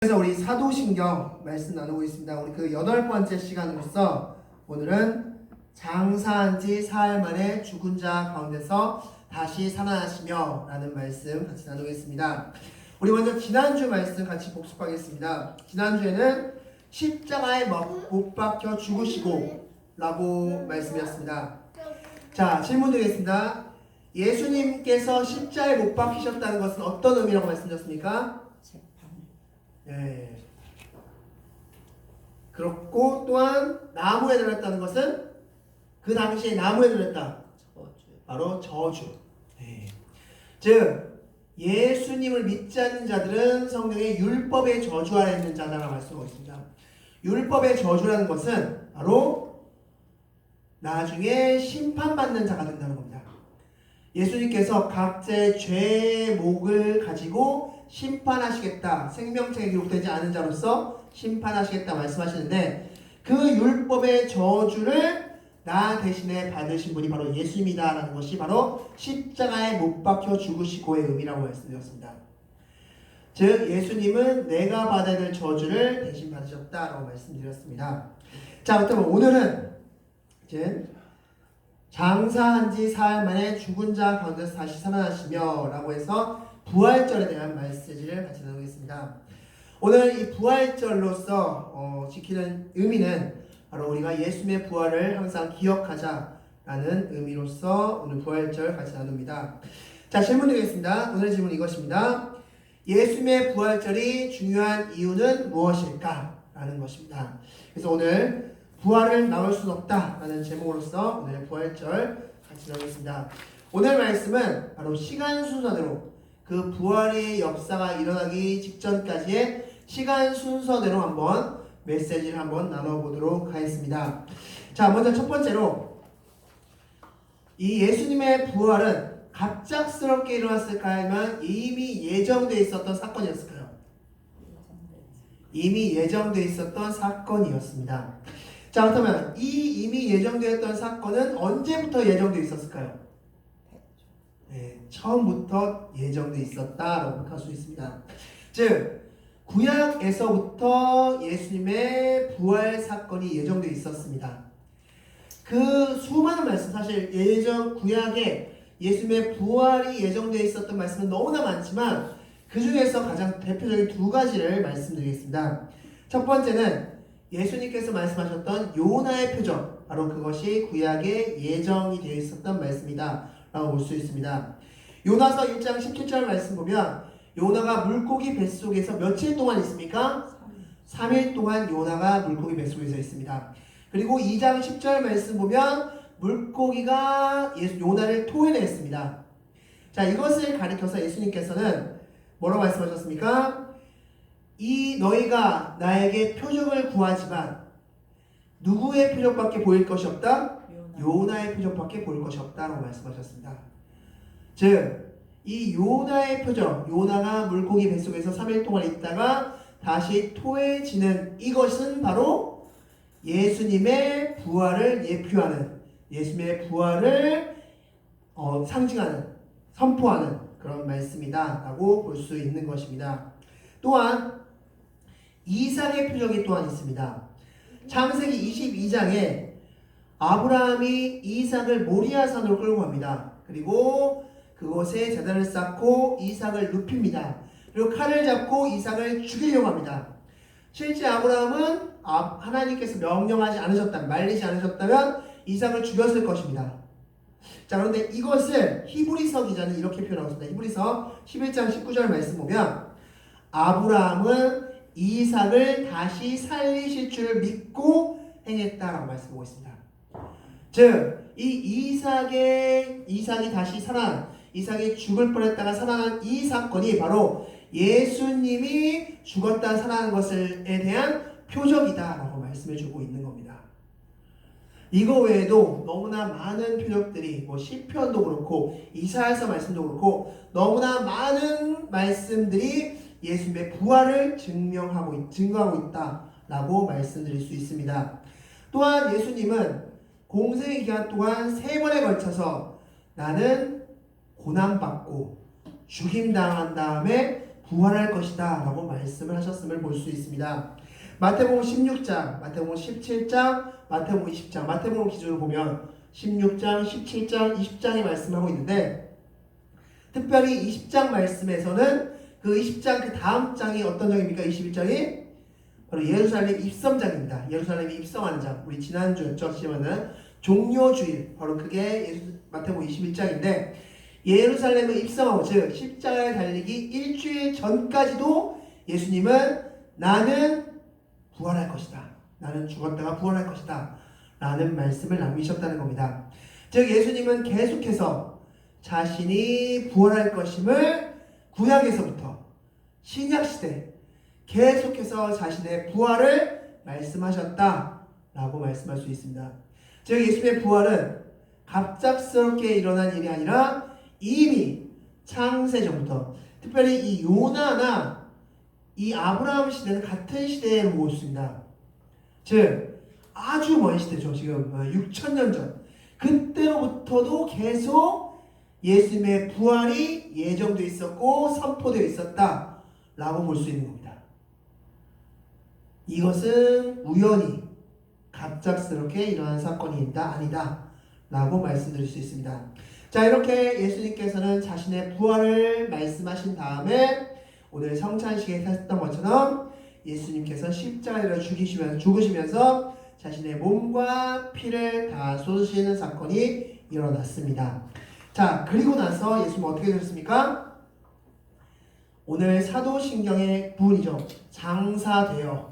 그래서 우리 사도신경 말씀 나누고 있습니다. 우리 그 8번째 시간으로서 오늘은 장사한 지 사흘 만에 죽은 자 가운데서 다시 살아나시며 라는 말씀 같이 나누겠습니다. 우리 먼저 지난주 말씀 같이 복습하겠습니다. 지난주에는 십자가에 못 박혀 죽으시고 라고 말씀이었습니다. 자, 질문 드리겠습니다. 예수님께서 십자가에 못 박히셨다는 것은 어떤 의미라고 말씀드렸습니까? 네. 그렇고 또한 나무에 달렸다는 것은 그 당시에 나무에 달렸다. 바로 저주. 네. 즉 예수님을 믿지 않는 자들은 성경에 율법의 저주 아래 있는 자다라고 말씀하고 있습니다. 율법의 저주라는 것은 바로 나중에 심판받는 자가 된다는 겁니다. 예수님께서 각자의 죄의 몫을 가지고 심판하시겠다. 생명책에 기록되지 않은 자로서 심판하시겠다 말씀하시는데 그 율법의 저주를 나 대신에 받으신 분이 바로 예수님이다 라는 것이 바로 십자가에 못 박혀 죽으시고의 의미라고 말씀드렸습니다. 즉 예수님은 내가 받아야 될 저주를 대신 받으셨다라고 말씀드렸습니다. 자, 그렇다면 오늘은 이제 장사한 지 사흘 만에 죽은 자 가운데서 다시 살아나시며 라고 해서 부활절에 대한 메시지를 같이 나누겠습니다. 오늘 이 부활절로서 지키는 의미는 바로 우리가 예수님의 부활을 항상 기억하자라는 의미로서 오늘 부활절 같이 나눕니다. 자, 질문 드리겠습니다. 오늘 질문 이것입니다. 예수님의 부활절이 중요한 이유는 무엇일까? 라는 것입니다. 그래서 오늘 부활을 나올 수는 없다라는 제목으로서 오늘 부활절 같이 나누겠습니다. 오늘 말씀은 바로 시간 순서대로 그 부활의 역사가 일어나기 직전까지의 시간 순서대로 한번 메시지를 한번 나눠보도록 하겠습니다. 자, 먼저 첫 번째로 이 예수님의 부활은 갑작스럽게 일어났을까 하면 이미 예정되어 있었던 사건이었을까요? 이미 예정되어 있었던 사건이었습니다. 자, 그렇다면 이 이미 예정되었던 사건은 언제부터 예정되어 있었을까요? 네, 처음부터 예정되어 있었다라고 할 수 있습니다. 즉 구약에서부터 예수님의 부활 사건이 예정되어 있었습니다. 그 수많은 말씀, 사실 예전 구약에 예수님의 부활이 예정되어 있었던 말씀은 너무나 많지만 그 중에서 가장 대표적인 두 가지를 말씀드리겠습니다. 첫 번째는 예수님께서 말씀하셨던 요나의 표적, 바로 그것이 구약에 예정이 되어 있었던 말씀이다 라고 볼 수 있습니다. 요나서 1장 17절 말씀 보면 요나가 물고기 뱃속에서 며칠 동안 있습니까? 3일 동안 요나가 물고기 뱃속에서 있습니다. 그리고 2장 10절 말씀 보면 물고기가 요나를 토해냈습니다. 자, 이것을 가리켜서 예수님께서는 뭐라고 말씀하셨습니까? 이 너희가 나에게 표적을 구하지만 누구의 표적밖에 보일 것이 없다? 요나의 표적밖에 보일 것이 없다라고 말씀하셨습니다. 즉 이 요나의 표적, 요나가 물고기 뱃속에서 3일 동안 있다가 다시 토해지는 이것은 바로 예수님의 부활을 예표하는, 예수님의 부활을 상징하는, 선포하는 그런 말씀이다 라고 볼 수 있는 것입니다. 또한 이삭의 표적이 또한 있습니다. 창세기 22장에 아브라함이 이삭을 모리아산으로 끌고 갑니다. 그리고 그곳에 제단을 쌓고 이삭을 눕힙니다. 그리고 칼을 잡고 이삭을 죽이려고 합니다. 실제 아브라함은 하나님께서 명령하지 않으셨다면, 말리지 않으셨다면 이삭을 죽였을 것입니다. 자, 그런데 이것을 히브리서 기자는 이렇게 표현하고 있습니다. 히브리서 11장 19절 말씀 보면 아브라함은 이삭을 다시 살리실 줄을 믿고 행했다라고 말씀하고 있습니다. 즉, 이 이삭이 다시 살아난, 이삭이 죽을 뻔했다가 살아난 이 사건이 바로 예수님이 죽었다 살아난 것에 대한 표적이다라고 말씀해 주고 있는 겁니다. 이거 외에도 너무나 많은 표적들이 시편도 그렇고 이사야서 말씀도 그렇고 너무나 많은 말씀들이 예수님의 부활을 증거하고 있다라고 말씀드릴 수 있습니다. 또한 예수님은 공생의 기간 동안 3번에 걸쳐서 나는 고난받고 죽임당한 다음에 부활할 것이다 라고 말씀을 하셨음을 볼 수 있습니다. 마태복음 16장, 마태복음 17장, 마태복음 20장, 마태복음 기준으로 보면 16장, 17장, 20장이 말씀하고 있는데, 특별히 20장 말씀에서는 그 20장 그 다음 장이 어떤 장입니까? 21장이 바로 예루살렘 입성장입니다. 예루살렘이 입성하는 장. 우리 지난주였죠. 지금은 종료주일. 바로 그게 마태복음 21장인데, 예루살렘을 입성하고, 즉 십자가에 달리기 일주일 전까지도 예수님은 나는 부활할 것이다. 나는 죽었다가 부활할 것이다. 라는 말씀을 남기셨다는 겁니다. 즉 예수님은 계속해서 자신이 부활할 것임을 구약에서부터 신약시대 계속해서 자신의 부활을 말씀하셨다라고 말씀할 수 있습니다. 즉 예수님의 부활은 갑작스럽게 일어난 일이 아니라 이미 창세 전부터, 특별히 이 요나나 이 아브라함 시대는 같은 시대로 볼 수 있습니다. 즉 아주 먼 시대죠. 지금 6,000년 전 그때로부터도 계속 예수님의 부활이 예정되어 있었고 선포되어 있었다라고 볼 수 있는 겁니다. 이것은 우연히 갑작스럽게 일어난 사건이 아니다 라고 말씀드릴 수 있습니다. 자, 이렇게 예수님께서는 자신의 부활을 말씀하신 다음에 오늘 성찬식에 했던 것처럼 예수님께서 십자가에 죽으시면서 자신의 몸과 피를 다 쏟으시는 사건이 일어났습니다. 자, 그리고 나서 예수님은 어떻게 되셨습니까? 오늘 사도신경의 부분이죠. 장사되어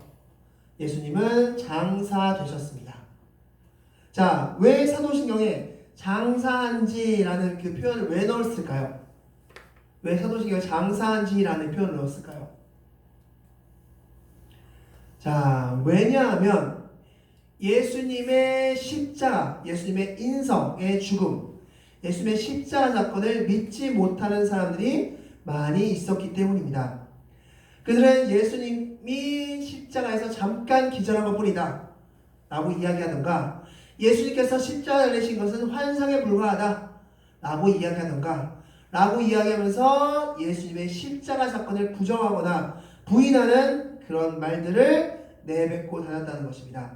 예수님은 장사되셨습니다. 자, 왜 사도신경에 장사한지라는 그 표현을 왜 넣었을까요? 왜 사도신경에 장사한지라는 표현을 넣었을까요? 자, 왜냐하면 예수님의 십자가, 예수님의 인성의 죽음, 예수님의 십자가 사건을 믿지 못하는 사람들이 많이 있었기 때문입니다. 그들은 예수님이 십자가에서 잠깐 기절한 것뿐이다 라고 이야기하던가, 예수님께서 십자가를 내신 것은 환상에 불과하다 라고 이야기하던가, 라고 이야기하면서 예수님의 십자가 사건을 부정하거나 부인하는 그런 말들을 내뱉고 다녔다는 것입니다.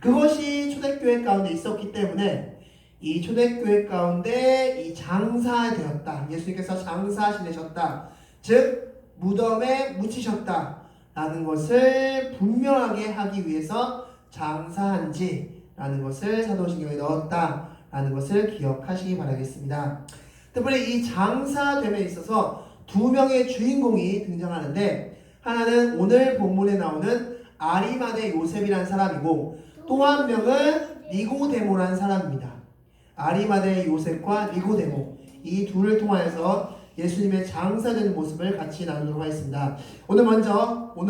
그것이 초대교회 가운데 있었기 때문에 이 초대교회 가운데 이 장사되었다, 예수님께서 장사지내셨다, 즉 무덤에 묻히셨다 라는 것을 분명하게 하기 위해서 장사한지라는 것을 사도신경에 넣었다 라는 것을 기억하시기 바라겠습니다. 특별히 이 장사됨에 있어서 두 명의 주인공이 등장하는데, 하나는 오늘 본문에 나오는 아리마대 요셉이라는 사람이고, 또 한 명은 니고데모라는 사람입니다. 아리마대 요셉과 니고데모, 이 둘을 통하여서 예수님의 장사되는 모습을 같이 나누도록 하겠습니다. 오늘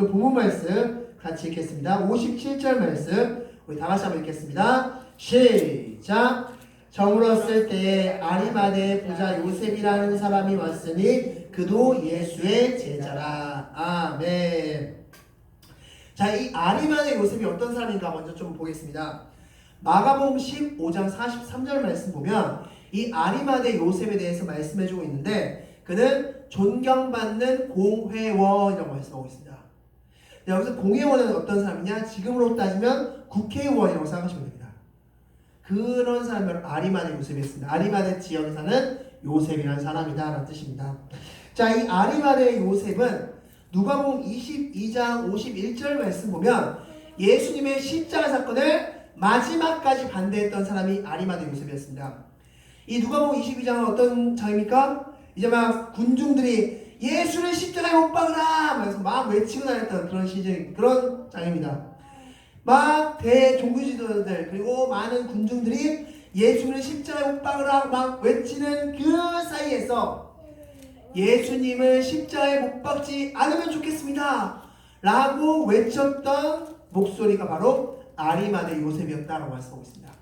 본문 말씀 같이 읽겠습니다. 57절 말씀 우리 다 같이 한번 읽겠습니다. 시작. 저물었을 때에 아리마대 부자 요셉이라는 사람이 왔으니 그도 예수의 제자라. 아멘. 자, 이 아리마대 요셉이 어떤 사람인가 먼저 좀 보겠습니다. 마가복음 15장 43절 말씀 보면 이 아리마대 요셉에 대해서 말씀해주고 있는데, 그는 존경받는 공회원이라고 말씀하고 있습니다. 여기서 공회원은 어떤 사람이냐? 지금으로 따지면 국회의원이라고 생각하시면 됩니다. 그런 사람이 아리마대 요셉이었습니다. 아리마대 지역에 사는 요셉이라는 사람이다 라는 뜻입니다. 자, 이 아리마대 요셉은 누가복음 22장 51절 말씀 보면 예수님의 십자가 사건을 마지막까지 반대했던 사람이 아리마대 요셉이었습니다. 이 누가복음 22장은 어떤 장입니까? 이제 막 군중들이 예수를 십자가에 못 박으라 하면서 막 외치고 다녔던 그런 장입니다. 막 대종교 지도자들 그리고 많은 군중들이 예수를 십자가에 못 박으라 막 외치는 그 사이에서 예수님을 십자가에 못 박지 않으면 좋겠습니다 라고 외쳤던 목소리가 바로 아리마대 요셉이었다라고 말씀하고 있습니다.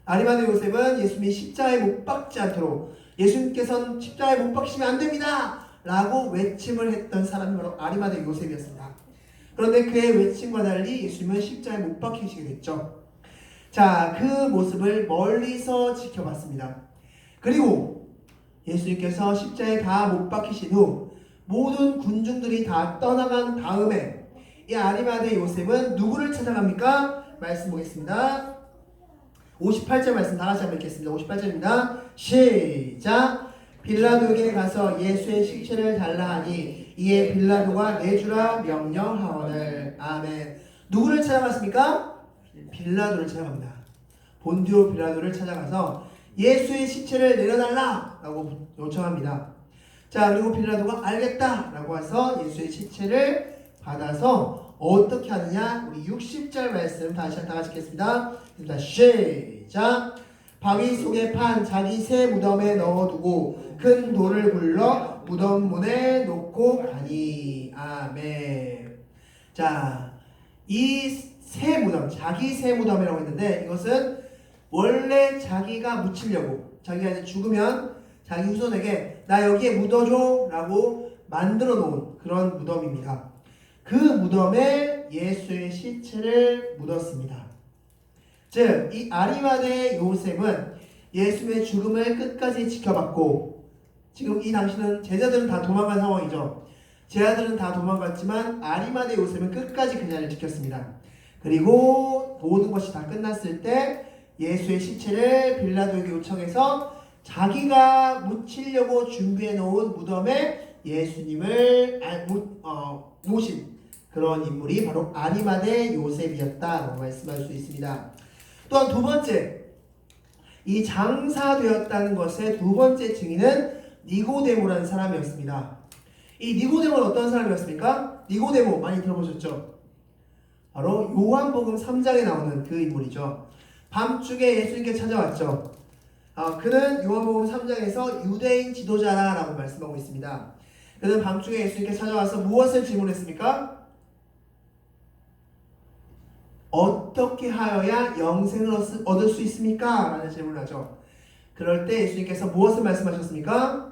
아리마대 요셉은 예수님이 십자가에 못 박지 않도록, 예수님께서는 십자가에 못 박히시면 안 됩니다 라고 외침을 했던 사람이 바로 아리마대 요셉이었습니다. 그런데 그의 외침과 달리 예수님은 십자가에 못 박히시게 됐죠. 자, 그 모습을 멀리서 지켜봤습니다. 그리고 예수님께서 십자가에 다 못 박히신 후 모든 군중들이 다 떠나간 다음에 이 아리마대 요셉은 누구를 찾아갑니까? 말씀 보겠습니다. 58절 말씀 다 같이 한번 읽겠습니다. 58절입니다. 시작. 빌라도에게 가서 예수의 식체를 달라 하니 이에 빌라도가 내주라 명령하오늘. 아멘. 누구를 찾아갔습니까? 빌라도를 찾아갑니다. 본디오 빌라도를 찾아가서 예수의 식체를 내려달라 라고 요청합니다. 자, 그리고 빌라도가 알겠다 라고 해서 예수의 식체를 받아서 어떻게 하느냐? 우리 60절 말씀 다 같이 읽겠습니다. 시작. 바위 속에 판 자기 새 무덤에 넣어두고 큰 돌을 굴러 무덤 문에 놓고 가니. 아멘. 자, 이 새 무덤, 자기 새 무덤이라고 했는데 이것은 원래 자기가 묻히려고, 자기가 이제 죽으면 자기 후손에게 나 여기에 묻어줘 라고 만들어 놓은 그런 무덤입니다. 그 무덤에 예수의 시체를 묻었습니다. 즉, 이 아리마대 요셉은 예수의 죽음을 끝까지 지켜봤고, 지금 이 당시는 제자들은 다 도망간 상황이죠. 제자들은 다 도망갔지만 아리마대 요셉은 끝까지 그 자리를 지켰습니다. 그리고 모든 것이 다 끝났을 때 예수의 시체를 빌라도에게 요청해서 자기가 묻히려고 준비해 놓은 무덤에 예수님을 모신 그런 인물이 바로 아리마대 요셉이었다라고 말씀할 수 있습니다. 또한 두 번째, 이 장사되었다는 것의 두 번째 증인은 니고데모라는 사람이었습니다. 이 니고데모는 어떤 사람이었습니까? 니고데모 많이 들어보셨죠? 바로 요한복음 3장에 나오는 그 인물이죠. 밤중에 예수님께 찾아왔죠. 그는 요한복음 3장에서 유대인 지도자라고 말씀하고 있습니다. 그는 밤중에 예수님께 찾아와서 무엇을 질문했습니까? 어떻게 하여야 영생을 얻을 수 있습니까? 라는 질문을 하죠. 그럴 때 예수님께서 무엇을 말씀하셨습니까?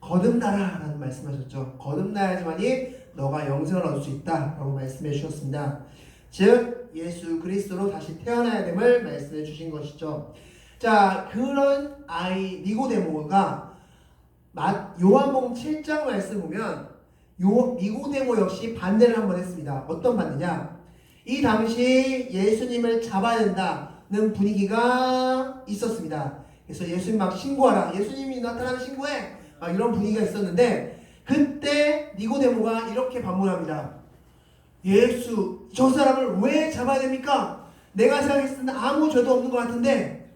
거듭나라 라는 말씀하셨죠. 거듭나야지만이 너가 영생을 얻을 수 있다 라고 말씀해 주셨습니다. 즉 예수 그리스도로 다시 태어나야 됨을 말씀해 주신 것이죠. 자, 그런 아이 니고데모가 요한복음 7장 말씀 보면 니고데모 역시 반대를 한번 했습니다. 어떤 반대냐? 이 당시 예수님을 잡아야 된다는 분위기가 있었습니다. 그래서 예수님 막 신고하라, 예수님이 나타나면 신고해, 이런 분위기가 있었는데 그때 니고데모가 이렇게 반문합니다. 예수, 저 사람을 왜 잡아야 됩니까? 내가 생각했을 때는 아무 죄도 없는 것 같은데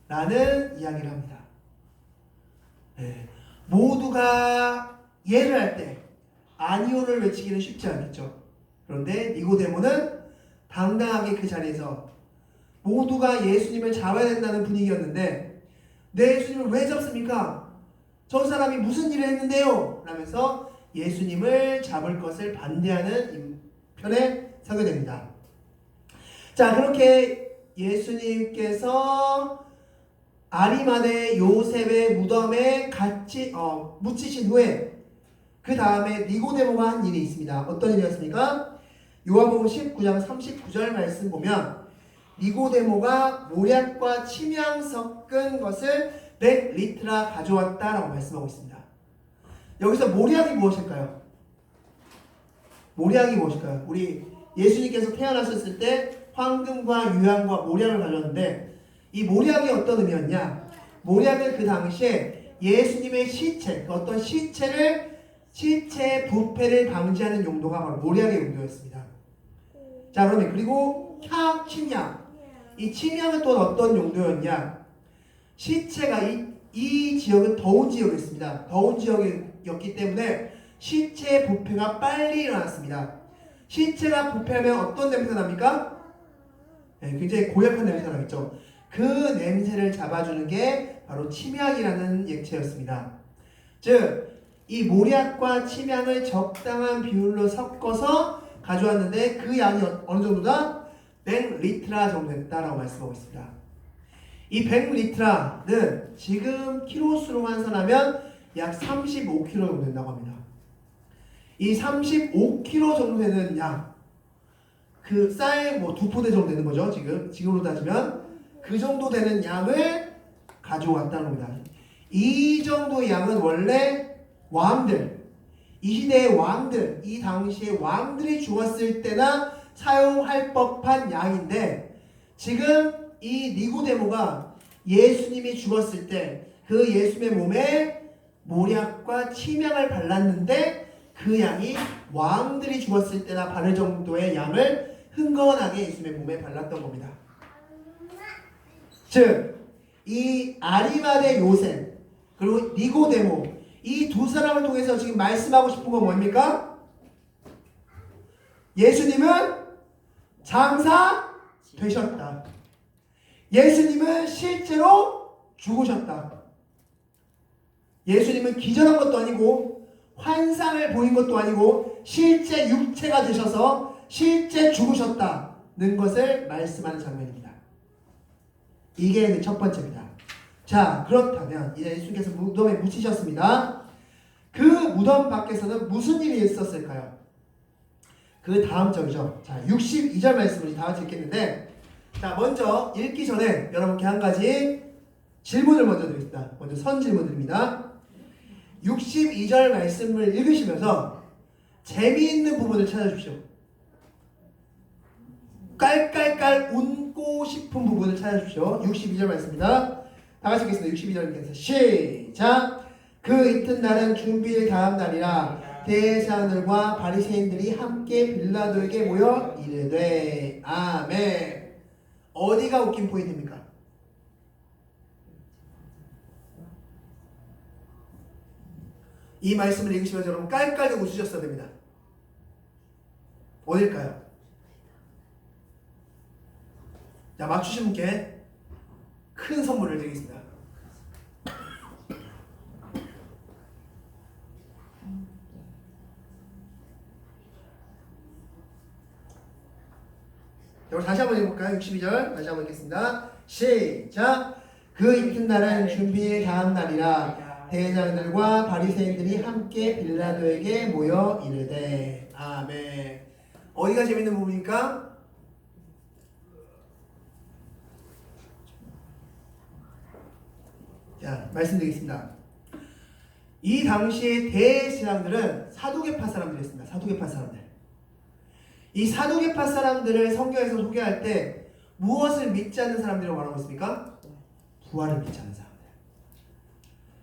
라는 이야기를 합니다. 네. 모두가 예를 할 때 아니오를 외치기는 쉽지 않겠죠. 그런데 니고데모는 당당하게 그 자리에서 모두가 예수님을 잡아야 된다는 분위기였는데 내 예수님을 왜 잡습니까? 저 사람이 무슨 일을 했는데요? 라면서 예수님을 잡을 것을 반대하는 편에 서게 됩니다. 자, 그렇게 예수님께서 아리마대 요셉의 무덤에 같이 묻히신 후에 그 다음에 니고데모가 한 일이 있습니다. 어떤 일이었습니까? 요한복음 19장 39절 말씀 보면 니고데모가 모략과 침향 섞은 것을 100리트라 가져왔다라고 말씀하고 있습니다. 여기서 모략이 무엇일까요? 모략이 무엇일까요? 우리 예수님께서 태어나셨을 때 황금과 유향과 모략을 가져왔는데 이 모략이 어떤 의미였냐? 모략은 그 당시에 예수님의 시체, 어떤 시체의 부패를 방지하는 용도가 바로 모략의 용도였습니다. 자, 그러면 그리고 침향. 이 침향은 또 어떤 용도였냐? 시체가 이 지역은 더운 지역이었습니다. 더운 지역이었기 때문에 시체의 부패가 빨리 일어났습니다. 시체가 부패하면 어떤 냄새가 납니까? 네, 굉장히 고약한 냄새가 나겠죠. 그 냄새를 잡아주는 게 바로 침향이라는 액체였습니다. 즉, 이 모략과 침향을 적당한 비율로 섞어서 가져왔는데 그 양이 어느 정도다? 100리트라 정도 됐다라고 말씀하고 있습니다. 이 100리트라는 지금 키로수로 환산하면 약 35kg 정도 된다고 합니다. 이 35kg 정도 되는 양, 그 쌀 두 포대 정도 되는 거죠. 지금으로 따지면 그 정도 되는 양을 가져왔다는 겁니다. 이 정도의 양은 원래 왕들, 이 시대의 왕들, 이 당시의 왕들이 죽었을 때나 사용할 법한 양인데 지금 이 니고데모가 예수님이 죽었을 때 그 예수님의 몸에 모략과 침향을 발랐는데 그 양이 왕들이 죽었을 때나 바를 정도의 양을 흥건하게 예수님의 몸에 발랐던 겁니다. 즉, 이 아리마대 요셉 그리고 니고데모 이 두 사람을 통해서 지금 말씀하고 싶은 건 뭡니까? 예수님은 장사 되셨다. 예수님은 실제로 죽으셨다. 예수님은 기절한 것도 아니고 환상을 보인 것도 아니고 실제 육체가 되셔서 실제 죽으셨다는 것을 말씀하는 장면입니다. 이게 첫 번째입니다. 자, 그렇다면 이제 예수님께서 무덤에 묻히셨습니다. 그 무덤 밖에서는 무슨 일이 있었을까요? 그 다음 절이죠. 자, 62절 말씀을 다 같이 읽겠는데, 자, 먼저 읽기 전에 여러분께 한 가지 질문을 먼저 드리겠습니다. 먼저 선 질문드립니다. 62절 말씀을 읽으시면서 재미있는 부분을 찾아주십시오. 깔깔깔 웃고 싶은 부분을 찾아주십시오. 62절 말씀입니다. 다 같이 읽겠습니다. 62절 읽겠습니다. 시작! 그 이튿날은 준비일 다음 날이라 대제사장들과 바리새인들이 함께 빌라도에게 모여 이르되 아멘. 어디가 웃긴 포인트입니까? 이 말씀을 읽으시면서 여러분 깔깔이 웃으셨어야 됩니다. 어딜까요? 자, 맞추신 분께 큰 선물을 드리겠습니다. 여러분 다시 한번 읽어볼까요? 62절 다시 한번 읽겠습니다. 시작! 그 이튿날은 준비의 다음 날이라 대제사장들과 바리새인들이 함께 빌라도에게 모여 이르되 아멘. 어디가 재밌는 부분입니까? 자, 말씀드리겠습니다. 이 당시의 대제사장들은 사두개파 사람들이었습니다. 사두개파 사람들. 이 사두개파 사람들을 성경에서 소개할 때 무엇을 믿지 않는 사람들이라고 말하고 있습니까? 부활을 믿지 않는 사람들.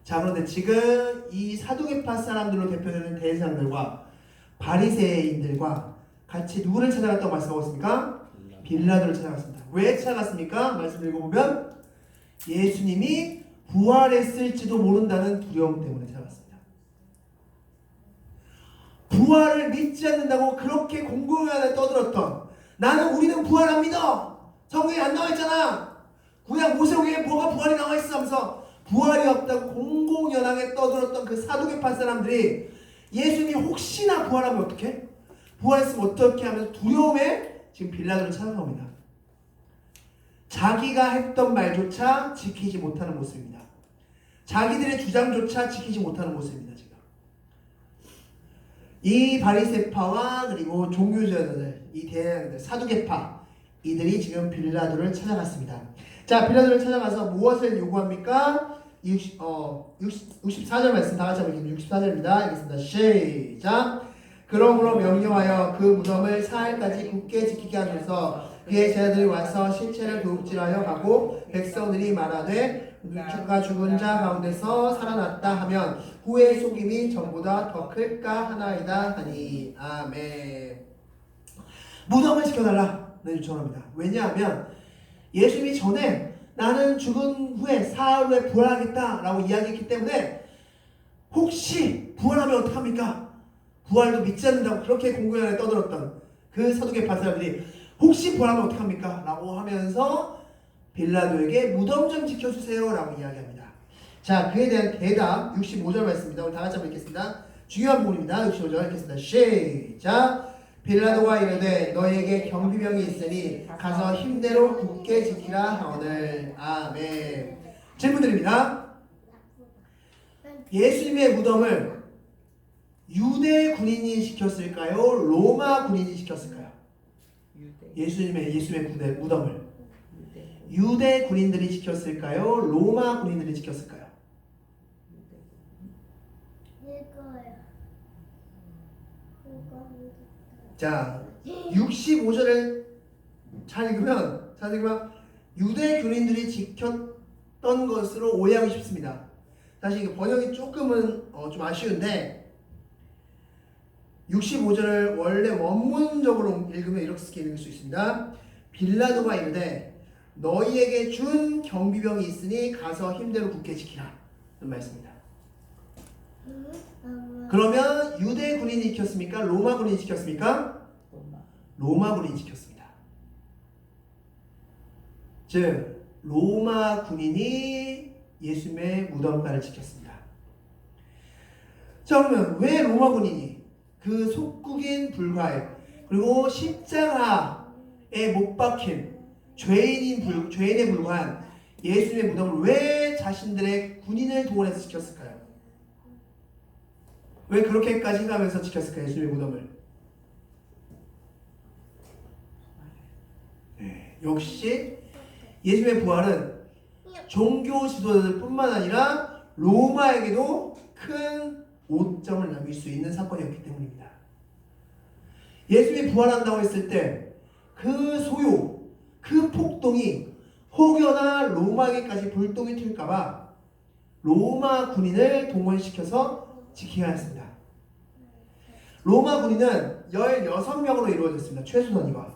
자, 그런데 지금 이 사두개파 사람들로 대표되는 대제사장들과 바리새인들과 같이 누구를 찾아갔다고 말씀하고 있습니까? 빌라도를 찾아갔습니다. 왜 찾아갔습니까? 말씀 읽어보면 예수님이 부활했을지도 모른다는 두려움 때문에 찾아갔습니다. 부활을 믿지 않는다고 그렇게 공공연하게 떠들었던 우리는 부활 안 믿어! 성경에 안 나와있잖아! 구약 모세오경에 뭐가 부활이 나와있어 하면서 부활이 없다고 공공연하게 떠들었던 그 사두개파 사람들이 예수님이 혹시나 부활하면 어떡해? 부활했으면 어떻게 하면서 두려움에 지금 빌라도를 찾아갑니다. 자기가 했던 말조차 지키지 못하는 모습입니다. 자기들의 주장조차 지키지 못하는 모습입니다. 지금 이 바리새파와 그리고 종교지도자들, 이 대제사장들, 사두개파 이들이 지금 빌라도를 찾아갔습니다. 자, 빌라도를 찾아가서 무엇을 요구합니까? 64절 말씀 다 같이 한번 읽습니다. 64절입니다. 읽겠습니다. 시작! 그러므로 명령하여 그 무덤을 사흘까지 굳게 지키게 하면서 그의 제자들이 와서 시체를 도둑질하여 가고 백성들이 말하되 그가 죽은 자 가운데서 살아났다 하면 후의 속임이 전보다 더 클까 하나이다 하니 아멘. 무덤을 지켜달라는 요청합니다. 왜냐하면 예수님이 전에 나는 죽은 후에 사흘 후에 부활하겠다 라고 이야기했기 때문에 혹시 부활하면 어떡합니까? 부활도 믿지 않는다고 그렇게 공공연하게 떠들었던 그 사두개파 사람들이 혹시 부활하면 어떡합니까? 라고 하면서 빌라도에게 무덤 좀 지켜주세요 라고 이야기합니다. 자, 그에 대한 대답 65절 말씀입니다. 우리 다 같이 한번 읽겠습니다. 중요한 부분입니다. 65절 읽겠습니다. 시작! 빌라도가 이르되 너에게 경비병이 있으니 가서 힘대로 굳게 지키라 하오늘 아멘. 질문드립니다. 예수님의 무덤을 유대 군인이 지켰을까요? 로마 군인이 지켰을까요? 예수님의 무덤을 유대 군인들이 지켰을까요? 로마 군인들이 지켰을까요? 자, 65절을 잘 읽으면 유대 군인들이 지켰던 것으로 오해하고 싶습니다. 사실 이게 번역이 조금은 좀 아쉬운데 65절을 원래 원문적으로 읽으면 이렇게 읽을 수 있습니다. 빌라도가 이르되 너희에게 준 경비병이 있으니 가서 힘대로 굳게 지키라. 이런 말씀입니다. 그러면 유대 군인이 지켰습니까? 로마 군인이 지켰습니까? 로마 군인이 지켰습니다. 즉 로마 군인이 예수님의 무덤가를 지켰습니다. 자, 그러면 왜 로마 군인이 그 속국인 불가에 그리고 십자가에 못 박힌 죄인에 불과한 예수님의 무덤을 왜 자신들의 군인을 동원해서 지켰을까요? 왜 그렇게까지 해가면서 지켰을까요? 예수님의 무덤을. 네, 역시 예수님의 부활은 종교 지도자들뿐만 아니라 로마에게도 큰 오점을 남길 수 있는 사건이었기 때문입니다. 예수님이 부활한다고 했을 때 그 소요, 그 폭동이 혹여나 로마에게까지 불똥이 튈까봐 로마 군인을 동원시켜서 지켜야 했습니다. 로마 군인은 16명으로 이루어졌습니다. 최소 단위가.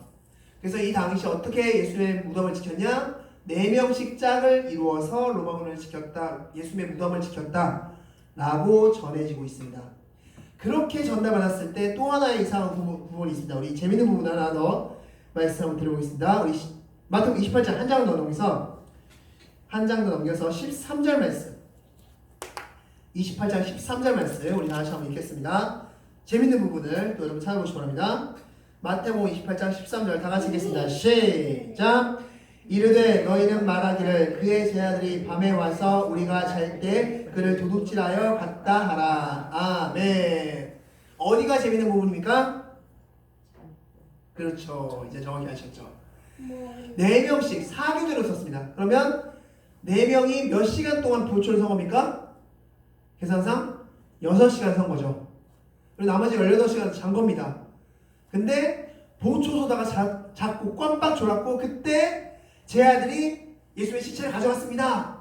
그래서 이 당시 어떻게 예수님의 무덤을 지켰냐? 4명씩 짝을 이루어서 로마 군인을 지켰다. 예수님의 무덤을 지켰다. 라고 전해지고 있습니다. 그렇게 전달받았을 때 또 하나의 이상한 부분이 있습니다. 우리 재밌는 부분 하나 더 말씀 한번 드려보겠습니다. 우리 마태복음 28장 한 장 더 넘겨서 13절 말씀. 28장 13절 말씀 우리 다시 한번 읽겠습니다. 재밌는 부분을 또 여러분 찾아보시기 바랍니다. 마태복음 28장 13절 다 같이 읽겠습니다. 시작. 이르되 너희는 말하기를 그의 제자들이 밤에 와서 우리가 잘 때 그를 도둑질하여 갔다 하라. 아멘. 어디가 재밌는 부분입니까? 그렇죠. 이제 정확히 아셨죠. 4명씩 4교대로 썼습니다. 그러면 4명이 몇 시간 동안 보초를 선 겁니까? 계산상 6시간 선 거죠. 그리고 나머지 18시간 잔 겁니다. 근데 보초소다가 잡고 ቋ빡 졸았고 그때 제 아들이 예수의 시체를 가져갔습니다.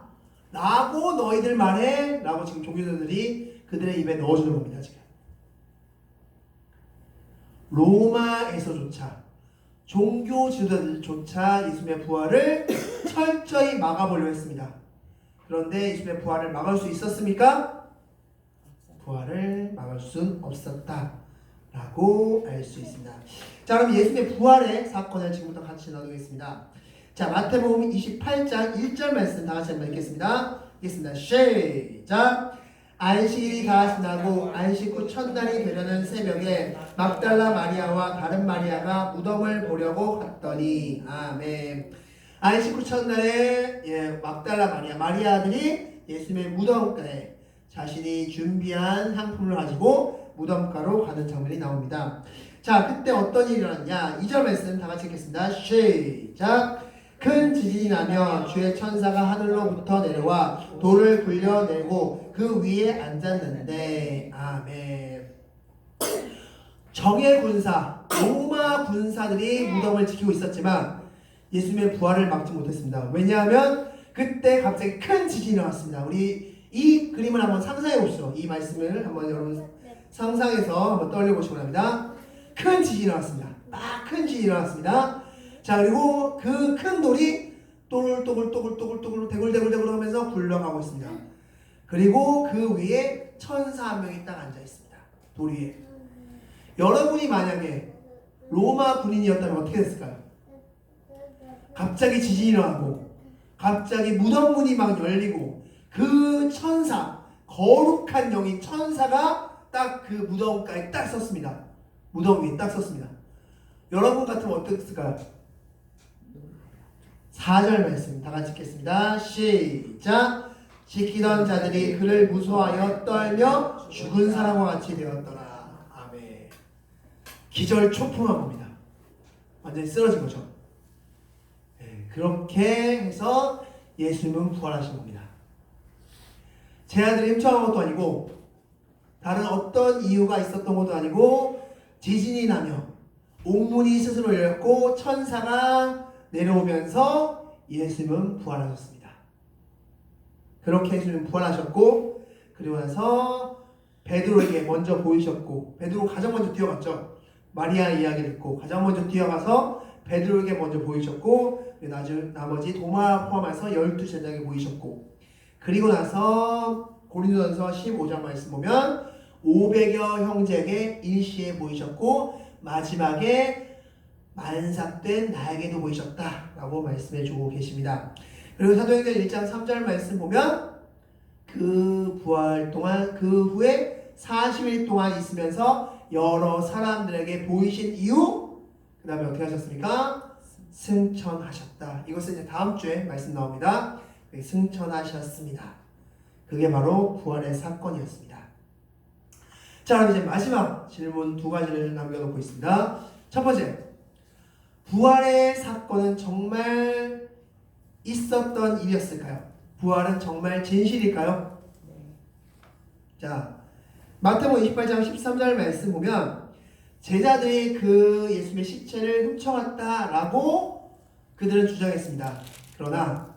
라고 너희들 말해. 라고 지금 종교자들이 그들의 입에 넣어주는 겁니다. 지금. 로마에서조차 종교 지도자들조차 예수님의 부활을 철저히 막아보려 했습니다. 그런데 예수님의 부활을 막을 수 있었습니까? 부활을 막을 수는 없었다 라고 알 수 있습니다. 자, 그럼 예수님의 부활의 사건을 지금부터 같이 나누겠습니다. 자, 마태복음 28장 1절 말씀 다 같이 한번 읽겠습니다. 시작. 안식일이 다 지나고 안식 후 첫날이 되려는 새벽에 막달라 마리아와 다른 마리아가 무덤을 보려고 갔더니 아멘. 안식 후 첫날에 막달라 마리아들이 예수님의 무덤가에 자신이 준비한 상품을 가지고 무덤가로 가는 장면이 나옵니다. 자, 그때 어떤 일이 일어났냐? 2절 말씀 다 같이 읽겠습니다. 시작. 큰 지진이 나며 주의 천사가 하늘로부터 내려와 돌을 굴려내고 그 위에 앉았는데 아멘. 정예 군사, 로마 군사들이 무덤을 지키고 있었지만 예수님의 부활을 막지 못했습니다. 왜냐하면 그때 갑자기 큰 지진이 나왔습니다. 우리 이 그림을 한번 상상해 보시죠. 이 말씀을 한번 여러분 상상해서 한번 떠올려보시기 바랍니다. 큰 지진이 나왔습니다. 막 큰 지진이 나왔습니다. 자, 그리고 그 큰 돌이 또글또글 대굴대굴 하면서 굴러가고 있습니다. 그리고 그 위에 천사 한 명이 딱 앉아 있습니다. 돌 위에. 여러분이 만약에 로마 군인이었다면 어떻게 됐을까요? 갑자기 지진이 일어나고 갑자기 무덤문이 막 열리고 그 천사, 거룩한 영인 천사가 딱 그 무덤가에 딱 섰습니다. 무덤 위에 딱 섰습니다. 여러분 같으면 어땠을까요? 4절 말씀 다 같이 읽겠습니다. 시작. 지키던 자들이 그를 무서워하여 떨며 죽은 사람과 같이 되었더라. 아멘. 기절 초풍한 겁니다. 완전히 쓰러진 거죠. 네, 그렇게 해서 예수님은 부활하신 겁니다. 제 아들이 훔쳐간 것도 아니고 다른 어떤 이유가 있었던 것도 아니고 지진이 나며 옥문이 스스로 열렸고 천사가 내려오면서 예수님은 부활하셨습니다. 그렇게 예수님은 부활하셨고 그리고 나서 베드로에게 먼저 보이셨고 베드로 가장 먼저 뛰어갔죠. 마리아 이야기를 듣고 가장 먼저 뛰어가서 베드로에게 먼저 보이셨고 나머지 도마 포함해서 12제자에게 보이셨고 그리고 나서 고린도전서 15장 말씀 보면 500여 형제에게 일시에 보이셨고 마지막에 만삭된 나에게도 보이셨다라고 말씀해 주고 계십니다. 그리고 사도행전 1장 3절 말씀 보면 그 부활 동안 그 후에 40일 동안 있으면서 여러 사람들에게 보이신 이후 그 다음에 어떻게 하셨습니까? 승천하셨다. 이것은 이제 다음 주에 말씀 나옵니다. 승천하셨습니다. 그게 바로 부활의 사건이었습니다. 자, 그럼 이제 마지막 질문 두 가지를 남겨놓고 있습니다. 첫 번째, 부활의 사건은 정말 있었던 일이었을까요? 부활은 정말 진실일까요? 자, 마태복음 28장 13절 말씀 보면 제자들이 그 예수님의 시체를 훔쳐갔다라고 그들은 주장했습니다. 그러나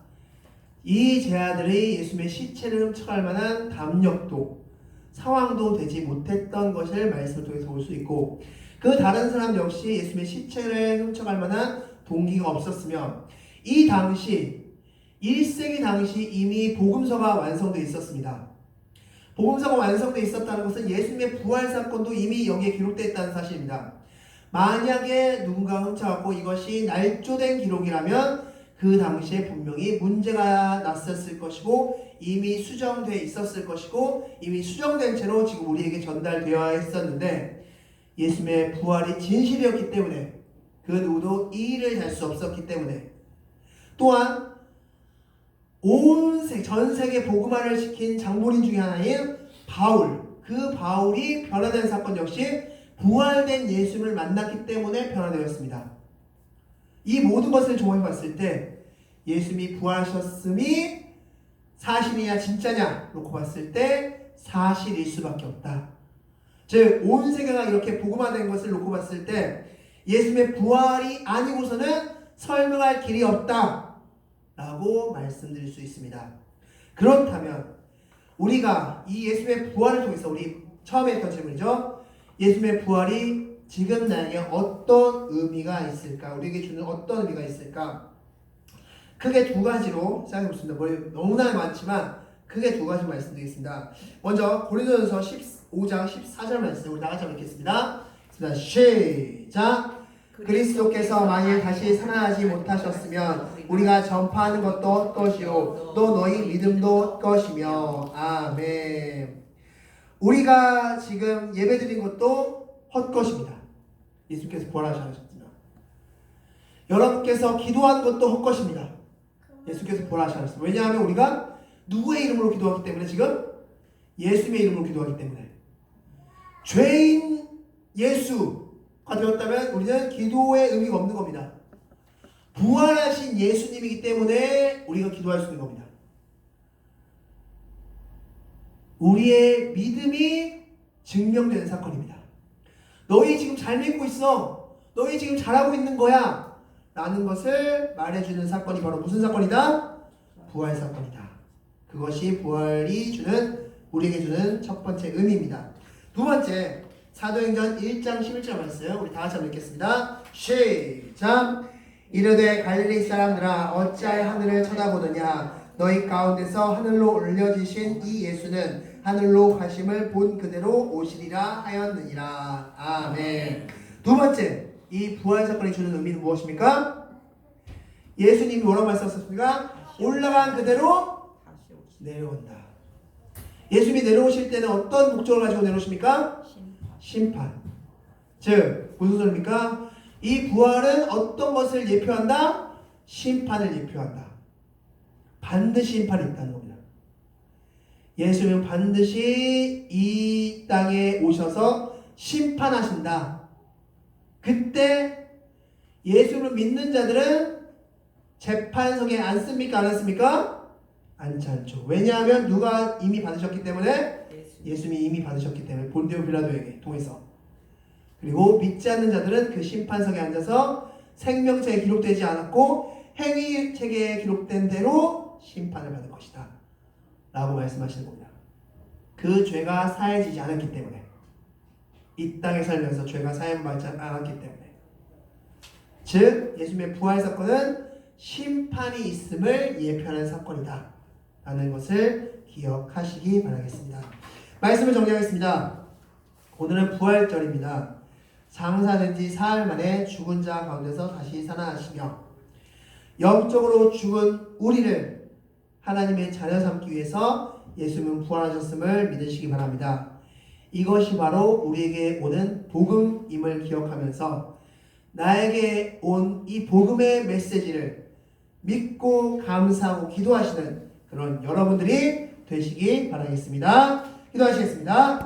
이 제자들이 예수님의 시체를 훔쳐갈 만한 담력도 상황도 되지 못했던 것을 말씀을 통해서 볼 수 있고 그 다른 사람 역시 예수님의 시체를 훔쳐갈 만한 동기가 없었으며 이 당시 1세기 당시 이미 복음서가 완성되어 있었습니다. 복음서가 완성되어 있었다는 것은 예수님의 부활 사건도 이미 여기에 기록되어 있다는 사실입니다. 만약에 누군가 훔쳐갔고 이것이 날조된 기록이라면 그 당시에 분명히 문제가 났었을 것이고 이미 수정되어 있었을 것이고 이미 수정된 채로 지금 우리에게 전달되어야 했었는데 예수님의 부활이 진실이었기 때문에 그 누구도 이 일을 할 수 없었기 때문에 또한 전 세계 복음화를 시킨 장본인 중에 하나인 바울, 그 바울이 변화된 사건 역시 부활된 예수님을 만났기 때문에 변화되었습니다. 이 모든 것을 종합해 봤을 때 예수님이 부활하셨음이 사실이냐 진짜냐 놓고 봤을 때 사실일 수밖에 없다. 즉 온 세계가 이렇게 복음화된 것을 놓고 봤을 때 예수님의 부활이 아니고서는 설명할 길이 없다 라고 말씀드릴 수 있습니다. 그렇다면 우리가 이 예수님의 부활을 통해서 우리 처음에 했던 질문이죠. 예수님의 부활이 지금 나에게 어떤 의미가 있을까? 우리에게 주는 어떤 의미가 있을까? 크게 두 가지로 생각해 보겠습니다. 너무나 많지만 크게 두 가지 말씀드리겠습니다. 먼저 고린도전서 15장 14절 말씀 우리 다같이 읽겠습니다. 시작! 그리스도께서 만일 다시 살아나지 못하셨으면 우리가 전파하는 것도 헛것이요 또 너희 믿음도 헛것이며 아멘. 우리가 지금 예배드린 것도 헛것입니다. 예수께서 부활하셨습니다. 여러분께서 기도한 것도 헛것입니다. 예수께서 부활하셨습니다. 왜냐하면 우리가 누구의 이름으로 기도하기 때문에 지금 예수님의 이름으로 기도하기 때문에 죄인 예수가 되었다면 우리는 기도의 의미가 없는 겁니다. 부활하신 예수님이기 때문에 우리가 기도할 수 있는 겁니다. 우리의 믿음이 증명되는 사건입니다. 너희 지금 잘 믿고 있어. 너희 지금 잘하고 있는 거야. 라는 것을 말해주는 사건이 바로 무슨 사건이다? 부활 사건이다. 그것이 부활이 주는 우리에게 주는 첫 번째 의미입니다. 두 번째 사도행전 1장 11절 말씀 우리 다같이 한번 읽겠습니다. 시작! 이르되 갈릴리 사람들아 어찌하여 하늘을 쳐다보느냐 너희 가운데서 하늘로 올려지신 이 예수는 하늘로 가심을 본 그대로 오시리라 하였느니라. 아멘. 두 번째 이 부활 사건이 주는 의미는 무엇입니까? 예수님이 뭐라고 말씀하셨습니까? 올라간 그대로 내려온다. 예수님이 내려오실 때는 어떤 목적을 가지고 내려오십니까? 심판. 즉 무슨 소리입니까? 이 부활은 어떤 것을 예표한다? 심판을 예표한다. 반드시 심판이 있다는 겁니다. 예수님은 반드시 이 땅에 오셔서 심판하신다. 그때 예수를 믿는 자들은 재판석에 앉습니까? 안 앉습니까? 앉지 않죠. 왜냐하면 누가 이미 받으셨기 때문에 예수님이 이미 받으셨기 때문에 본디오 빌라도에게 통해서 그리고 믿지 않는 자들은 그 심판석에 앉아서 생명책에 기록되지 않았고 행위책에 기록된 대로 심판을 받을 것이다 라고 말씀하시는 겁니다. 그 죄가 사해지지 않았기 때문에, 이 땅에 살면서 죄가 사해받지 않았기 때문에, 즉 예수님의 부활 사건은 심판이 있음을 예표하는 사건이다 라는 것을 기억하시기 바라겠습니다. 말씀을 정리하겠습니다. 오늘은 부활절입니다. 장사된 지 사흘 만에 죽은 자 가운데서 다시 살아나시며 영적으로 죽은 우리를 하나님의 자녀 삼기 위해서 예수님은 부활하셨음을 믿으시기 바랍니다. 이것이 바로 우리에게 오는 복음임을 기억하면서 나에게 온 이 복음의 메시지를 믿고 감사하고 기도하시는 그런 여러분들이 되시기 바라겠습니다. 기도하시겠습니다.